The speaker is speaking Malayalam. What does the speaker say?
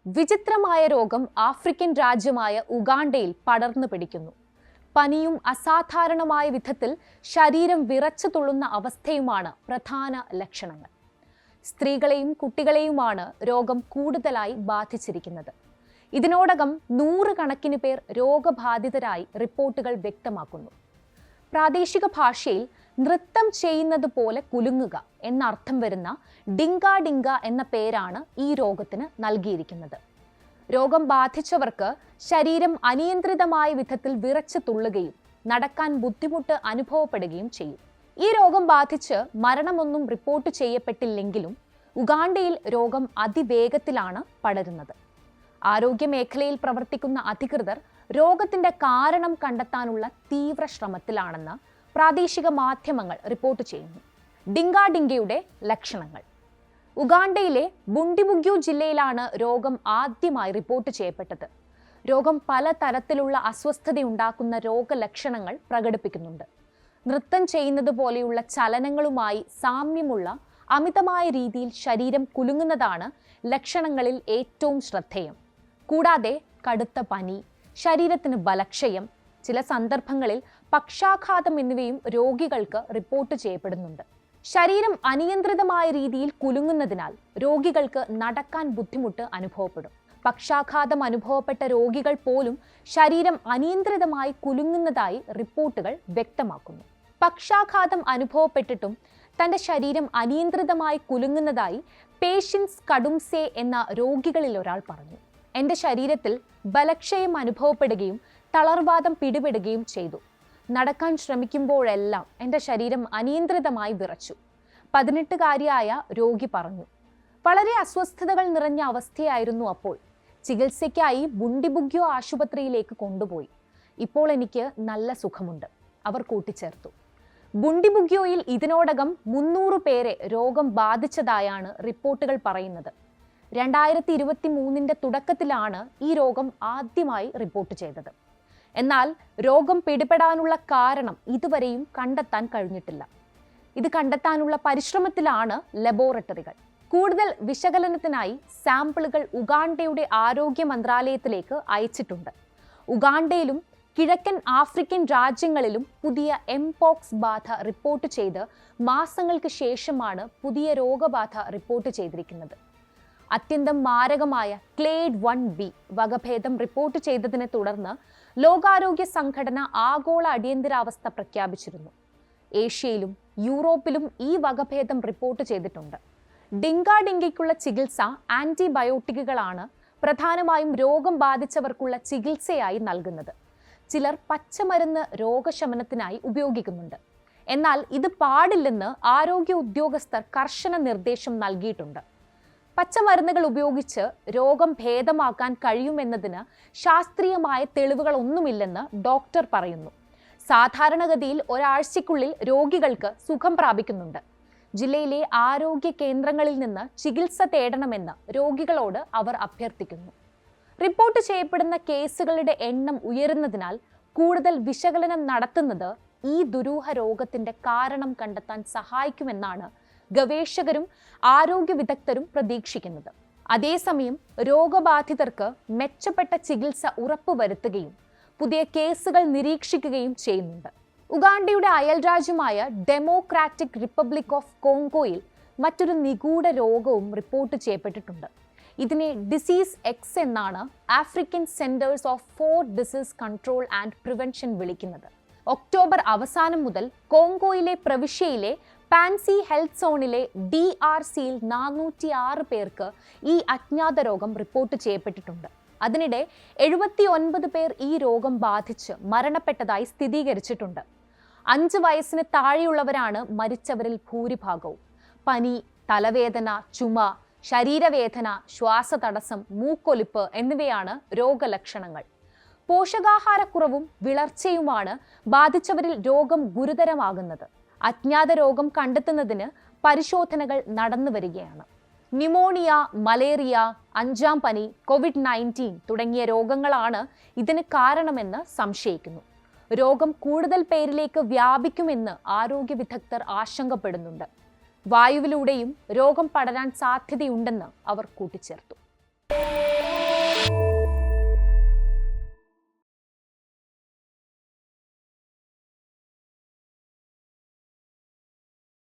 വിചിത്രമായ രോഗം ആഫ്രിക്കൻ രാജ്യമായ ഉഗാണ്ടയിൽ പടർന്നു പിടിക്കുന്നു. പനിയും അസാധാരണമായ വിധത്തിൽ ശരീരം വിറച്ചു തുള്ളുന്ന അവസ്ഥയുമാണ് പ്രധാന ലക്ഷണങ്ങൾ. സ്ത്രീകളെയും കുട്ടികളെയുമാണ് രോഗം കൂടുതലായി ബാധിച്ചിരിക്കുന്നത്. ഇതിനോടകം 100 കണക്കിന് പേർ രോഗബാധിതരായി റിപ്പോർട്ടുകൾ വ്യക്തമാക്കുന്നു. പ്രാദേശിക ഭാഷയിൽ നൃത്തം ചെയ്യുന്നത് പോലെ കുലുങ്ങുക എന്നർത്ഥം വരുന്ന ഡിങ്ക ഡിങ്ക എന്ന പേരാണ് ഈ രോഗത്തിന് നൽകിയിരിക്കുന്നത്. രോഗം ബാധിച്ചവർക്ക് ശരീരം അനിയന്ത്രിതമായ വിധത്തിൽ വിറച്ചു തുള്ളുകയും നടക്കാൻ ബുദ്ധിമുട്ട് അനുഭവപ്പെടുകയും ചെയ്യും. ഈ രോഗം ബാധിച്ച് മരണമൊന്നും റിപ്പോർട്ട് ചെയ്യപ്പെട്ടില്ലെങ്കിലും ഉഗാണ്ടയിൽ രോഗം അതിവേഗത്തിലാണ് പടരുന്നത്. ആരോഗ്യ മേഖലയിൽ പ്രവർത്തിക്കുന്ന അധികൃതർ രോഗത്തിന്റെ കാരണം കണ്ടെത്താനുള്ള തീവ്ര ശ്രമത്തിലാണെന്ന് പ്രാദേശിക മാധ്യമങ്ങൾ റിപ്പോർട്ട് ചെയ്യുന്നു. ഡിങ്ക ഡിങ്കയുടെ ലക്ഷണങ്ങൾ. ഉഗാണ്ടയിലെ ബുണ്ടിബുഗ്യു ജില്ലയിലാണ് രോഗം ആദ്യമായി റിപ്പോർട്ട് ചെയ്യപ്പെട്ടത്. രോഗം പല തരത്തിലുള്ള അസ്വസ്ഥതയുണ്ടാക്കുന്ന രോഗലക്ഷണങ്ങൾ പ്രകടിപ്പിക്കുന്നുണ്ട്. നൃത്തം ചെയ്യുന്നത് പോലെയുള്ള ചലനങ്ങളുമായി സാമ്യമുള്ള അമിതമായ രീതിയിൽ ശരീരം കുലുങ്ങുന്നതാണ് ലക്ഷണങ്ങളിൽ ഏറ്റവും ശ്രദ്ധേയം. കൂടാതെ കടുത്ത പനി, ശരീരത്തിന് ബലക്ഷയം, ചില സന്ദർഭങ്ങളിൽ പക്ഷാഘാതം എന്നിവയും രോഗികൾക്ക് റിപ്പോർട്ട് ചെയ്യപ്പെടുന്നുണ്ട്. ശരീരം അനിയന്ത്രിതമായ രീതിയിൽ കുലുങ്ങുന്നതിനാൽ രോഗികൾക്ക് നടക്കാൻ ബുദ്ധിമുട്ട് അനുഭവപ്പെടും. പക്ഷാഘാതം അനുഭവപ്പെട്ട രോഗികൾ പോലും ശരീരം അനിയന്ത്രിതമായി കുലുങ്ങുന്നതായി റിപ്പോർട്ടുകൾ വ്യക്തമാക്കുന്നു. പക്ഷാഘാതം അനുഭവപ്പെട്ടിട്ടും തന്റെ ശരീരം അനിയന്ത്രിതമായി കുലുങ്ങുന്നതായി പേഷ്യൻസ് കഡുംസെ എന്ന രോഗികളിൽ ഒരാൾ പറഞ്ഞു. എൻ്റെ ശരീരത്തിൽ ബലക്ഷയം അനുഭവപ്പെടുകയും തളർവാദം പിടിപെടുകയും ചെയ്തു. നടക്കാൻ ശ്രമിക്കുമ്പോഴെല്ലാം എൻ്റെ ശരീരം അനിയന്ത്രിതമായി വിറച്ചു. 18-കാരിയായ രോഗി പറഞ്ഞു. വളരെ അസ്വസ്ഥതകൾ നിറഞ്ഞ അവസ്ഥയായിരുന്നു അപ്പോൾ. ചികിത്സയ്ക്കായി ബുണ്ടിബുഗ്യോ ആശുപത്രിയിലേക്ക് കൊണ്ടുപോയി. ഇപ്പോൾ എനിക്ക് നല്ല സുഖമുണ്ട്, അവർ കൂട്ടിച്ചേർത്തു. ബുണ്ടിബുഗ്യോയിൽ ഇതിനോടകം 300 പേരെ രോഗം ബാധിച്ചതായാണ് റിപ്പോർട്ടുകൾ പറയുന്നത്. 2023 തുടക്കത്തിലാണ് ഈ രോഗം ആദ്യമായി റിപ്പോർട്ട് ചെയ്തത്. എന്നാൽ രോഗം പിടിപെടാനുള്ള കാരണം ഇതുവരെയും കണ്ടെത്താൻ കഴിഞ്ഞിട്ടില്ല. ഇത് കണ്ടെത്താനുള്ള പരിശ്രമത്തിലാണ് ലബോറട്ടറികൾ. കൂടുതൽ വിശകലനത്തിനായി സാമ്പിളുകൾ ഉഗാണ്ടയുടെ ആരോഗ്യ മന്ത്രാലയത്തിലേക്ക് അയച്ചിട്ടുണ്ട്. ഉഗാണ്ടയിലും കിഴക്കൻ ആഫ്രിക്കൻ രാജ്യങ്ങളിലും പുതിയ എംപോക്സ് ബാധ റിപ്പോർട്ട് ചെയ്ത് മാസങ്ങൾക്ക് ശേഷമാണ് പുതിയ രോഗബാധ റിപ്പോർട്ട് ചെയ്തിരിക്കുന്നത്. അത്യന്തം മാരകമായ ക്ലേഡ് 1B വകഭേദം റിപ്പോർട്ട് ചെയ്തതിനെ തുടർന്ന് ലോകാരോഗ്യ സംഘടന ആഗോള അടിയന്തരാവസ്ഥ പ്രഖ്യാപിച്ചിരുന്നു. ഏഷ്യയിലും യൂറോപ്പിലും ഈ വകഭേദം റിപ്പോർട്ട് ചെയ്തിട്ടുണ്ട്. ഡിങ്ക ഡിങ്കയ്ക്കുള്ള ചികിത്സ ആന്റിബയോട്ടിക്കുകളാണ് പ്രധാനമായും രോഗം ബാധിച്ചവർക്കുള്ള ചികിത്സയായി നൽകുന്നത്. ചിലർ പച്ചമരുന്ന് രോഗശമനത്തിനായി ഉപയോഗിക്കുന്നുണ്ട്. എന്നാൽ ഇത് പാടില്ലെന്ന് ആരോഗ്യ ഉദ്യോഗസ്ഥർ കർശന നിർദ്ദേശം നൽകിയിട്ടുണ്ട്. പച്ചമരുന്നുകൾ ഉപയോഗിച്ച് രോഗം ഭേദമാക്കാൻ കഴിയുമെന്നതിന് ശാസ്ത്രീയമായ തെളിവുകളൊന്നുമില്ലെന്ന് ഡോക്ടർ പറയുന്നു. സാധാരണഗതിയിൽ ഒരാഴ്ചയ്ക്കുള്ളിൽ രോഗികൾക്ക് സുഖം പ്രാപിക്കുന്നുണ്ട്. ജില്ലയിലെ ആരോഗ്യ കേന്ദ്രങ്ങളിൽ നിന്ന് ചികിത്സ തേടണമെന്ന് രോഗികളോട് അവർ അഭ്യർത്ഥിക്കുന്നു. റിപ്പോർട്ട് ചെയ്യപ്പെടുന്ന കേസുകളുടെ എണ്ണം ഉയരുന്നതിനാൽ കൂടുതൽ വിശകലനം നടത്തുന്നത് ഈ ദുരൂഹ രോഗത്തിന്റെ കാരണം കണ്ടെത്താൻ സഹായിക്കുമെന്നാണ് ഗവേഷകരും ആരോഗ്യ വിദഗ്ധരും പ്രതീക്ഷിക്കുന്നത്. അതേസമയം രോഗബാധിതർക്ക് മെച്ചപ്പെട്ട ചികിത്സ ഉറപ്പുവരുത്തുകയും പുതിയ കേസുകൾ നിരീക്ഷിക്കുകയും ചെയ്യുന്നുണ്ട്. ഉഗാണ്ടയുടെ അയൽരാജ്യമായ ഡെമോക്രാറ്റിക് റിപ്പബ്ലിക് ഓഫ് കോങ്കോയിൽ മറ്റൊരു നിഗൂഢ രോഗവും റിപ്പോർട്ട് ചെയ്യപ്പെട്ടിട്ടുണ്ട്. ഇതിനെ ഡിസീസ് എക്സ് എന്നാണ് African centres four disease control and prevention വിളിക്കുന്നത്. ഒക്ടോബർ അവസാനം മുതൽ കോങ്കോയിലെ പ്രവിശ്യയിലെ പാൻസി ഹെൽത്ത് സോണിലെ DRCയിൽ 406 പേർക്ക് ഈ അജ്ഞാത രോഗം റിപ്പോർട്ട് ചെയ്യപ്പെട്ടിട്ടുണ്ട്. അതിനിടെ 79 പേർ ഈ രോഗം ബാധിച്ച് മരണപ്പെട്ടതായി സ്ഥിരീകരിച്ചിട്ടുണ്ട്. 5 വയസ്സിന് താഴെയുള്ളവരാണ് മരിച്ചവരിൽ ഭൂരിഭാഗവും. പനി, തലവേദന, ചുമ, ശരീരവേദന, ശ്വാസതടസ്സം, മൂക്കൊലിപ്പ് എന്നിവയാണ് രോഗലക്ഷണങ്ങൾ. പോഷകാഹാരക്കുറവും വിളർച്ചയുമാണ് ബാധിച്ചവരിൽ രോഗം ഗുരുതരമാകുന്നത്. അജ്ഞാത രോഗം കണ്ടെത്തുന്നതിന് പരിശോധനകൾ നടന്നു വരികയാണ്. ന്യൂമോണിയ, മലേറിയ, 5ാം പനി, COVID-19 തുടങ്ങിയ രോഗങ്ങളാണ് ഇതിന് കാരണമെന്ന് സംശയിക്കുന്നു. രോഗം കൂടുതൽ പേരിലേക്ക് വ്യാപിക്കുമെന്ന് ആരോഗ്യ വിദഗ്ധർ ആശങ്കപ്പെടുന്നുണ്ട്. വായുവിലൂടെയും രോഗം പടരാൻ സാധ്യതയുണ്ടെന്ന് അവർ കൂട്ടിച്ചേർത്തു.